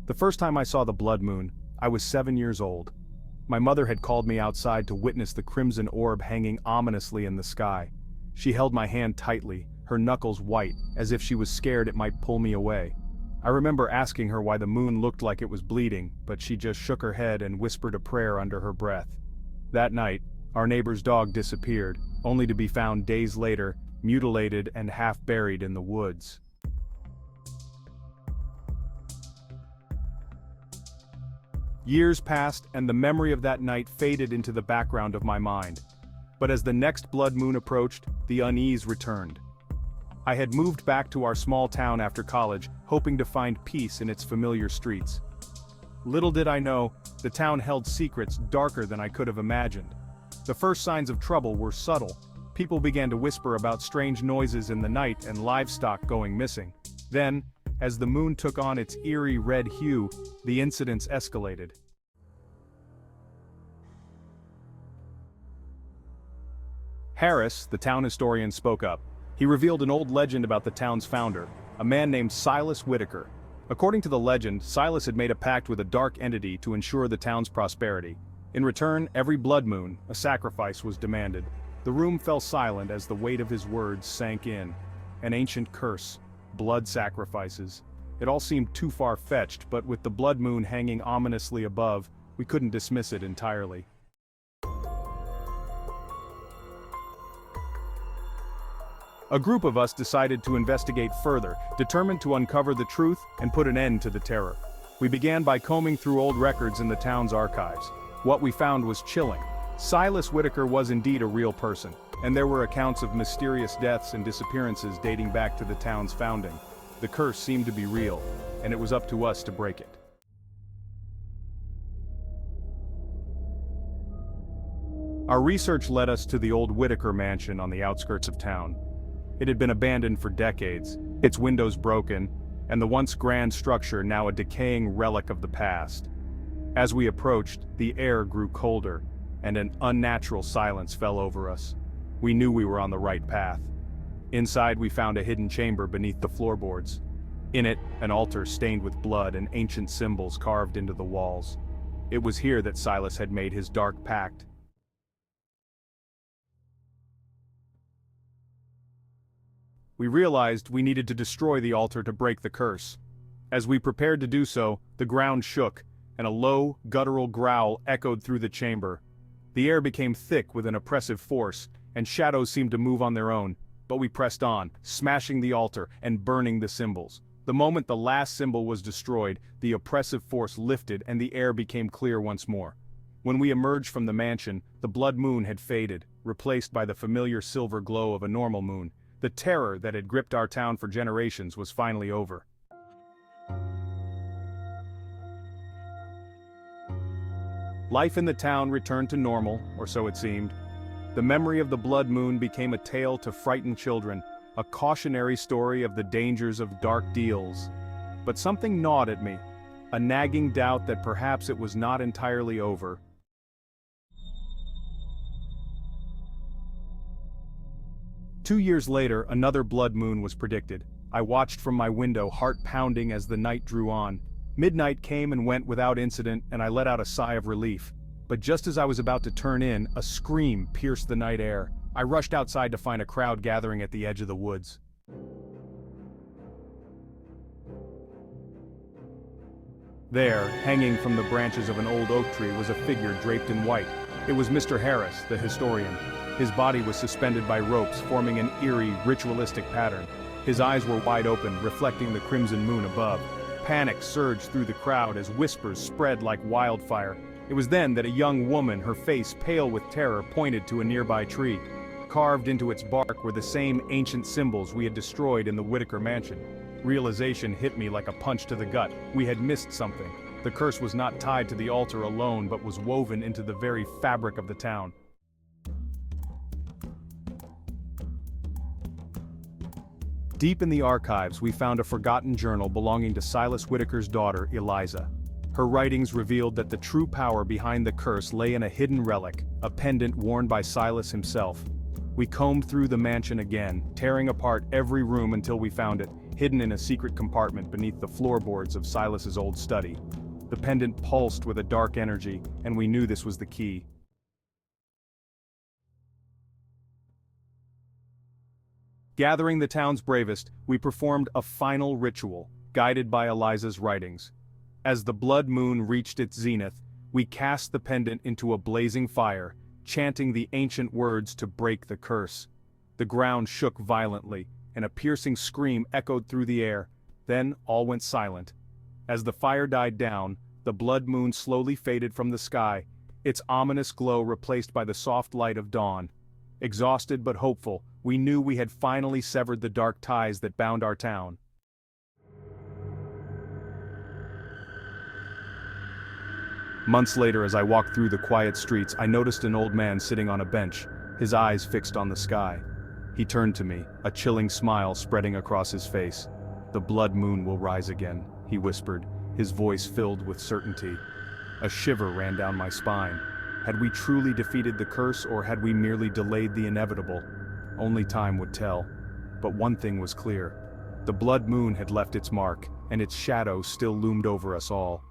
The first time I saw the blood moon, I was 7 years old. My mother had called me outside to witness the crimson orb hanging ominously in the sky. She held my hand tightly, her knuckles white, as if she was scared it might pull me away. I remember asking her why the moon looked like it was bleeding, but she just shook her head and whispered a prayer under her breath. That night, our neighbor's dog disappeared, only to be found days later, mutilated and half buried in the woods. Years passed, and the memory of that night faded into the background of my mind. But as the next blood moon approached, the unease returned. I had moved back to our small town after college, hoping to find peace in its familiar streets. Little did I know, the town held secrets darker than I could have imagined. The first signs of trouble were subtle. People began to whisper about strange noises in the night and livestock going missing. Then, as the moon took on its eerie red hue, the incidents escalated. Harris, the town historian, spoke up. He revealed an old legend about the town's founder, a man named Silas Whitaker. According to the legend, Silas had made a pact with a dark entity to ensure the town's prosperity. In return, every blood moon, a sacrifice was demanded. The room fell silent as the weight of his words sank in. An ancient curse. Blood sacrifices. It all seemed too far-fetched, but with the blood moon hanging ominously above, we couldn't dismiss it entirely. A group of us decided to investigate further, determined to uncover the truth and put an end to the terror. We began by combing through old records in the town's archives. What we found was chilling. Silas Whitaker was indeed a real person, and there were accounts of mysterious deaths and disappearances dating back to the town's founding. The curse seemed to be real, and it was up to us to break it. Our research led us to the old Whitaker mansion on the outskirts of town. It had been abandoned for decades, its windows broken, and the once grand structure now a decaying relic of the past. As we approached, the air grew colder, and an unnatural silence fell over us. We knew we were on the right path. Inside we found a hidden chamber beneath the floorboards. In it, an altar stained with blood and ancient symbols carved into the walls. It was here that Silas had made his dark pact. We realized we needed to destroy the altar to break the curse. As we prepared to do so, the ground shook, and a low, guttural growl echoed through the chamber. The air became thick with an oppressive force, and shadows seemed to move on their own, but we pressed on, smashing the altar and burning the symbols. The moment the last symbol was destroyed, the oppressive force lifted and the air became clear once more. When we emerged from the mansion, the blood moon had faded, replaced by the familiar silver glow of a normal moon. The terror that had gripped our town for generations was finally over. Life in the town returned to normal, or so it seemed. The memory of the blood moon became a tale to frighten children, a cautionary story of the dangers of dark deals. But something gnawed at me, a nagging doubt that perhaps it was not entirely over. 2 years later, another blood moon was predicted. I watched from my window, heart pounding as the night drew on. Midnight came and went without incident, and I let out a sigh of relief. But just as I was about to turn in, a scream pierced the night air. I rushed outside to find a crowd gathering at the edge of the woods. There, hanging from the branches of an old oak tree, was a figure draped in white. It was Mr. Harris, the historian. His body was suspended by ropes, forming an eerie, ritualistic pattern. His eyes were wide open, reflecting the crimson moon above. Panic surged through the crowd as whispers spread like wildfire. It was then that a young woman, her face pale with terror, pointed to a nearby tree. Carved into its bark were the same ancient symbols we had destroyed in the Whitaker mansion. Realization hit me like a punch to the gut. We had missed something. The curse was not tied to the altar alone, but was woven into the very fabric of the town. Deep in the archives, we found a forgotten journal belonging to Silas Whitaker's daughter, Eliza. Her writings revealed that the true power behind the curse lay in a hidden relic, a pendant worn by Silas himself. We combed through the mansion again, tearing apart every room until we found it. hidden in a secret compartment beneath the floorboards of Silas's old study. The pendant pulsed with a dark energy, and we knew this was the key. Gathering the town's bravest, we performed a final ritual, guided by Eliza's writings. As the blood moon reached its zenith, we cast the pendant into a blazing fire, chanting the ancient words to break the curse. The ground shook violently, and a piercing scream echoed through the air. Then all went silent. As the fire died down, the blood moon slowly faded from the sky, its ominous glow replaced by the soft light of dawn. Exhausted but hopeful, we knew we had finally severed the dark ties that bound our town. Months later, as I walked through the quiet streets, I noticed an old man sitting on a bench, his eyes fixed on the sky. He turned to me, a chilling smile spreading across his face. "The blood moon will rise again," he whispered, his voice filled with certainty. A shiver ran down my spine. Had we truly defeated the curse, or had we merely delayed the inevitable? Only time would tell. But one thing was clear. The blood moon had left its mark, and its shadow still loomed over us all.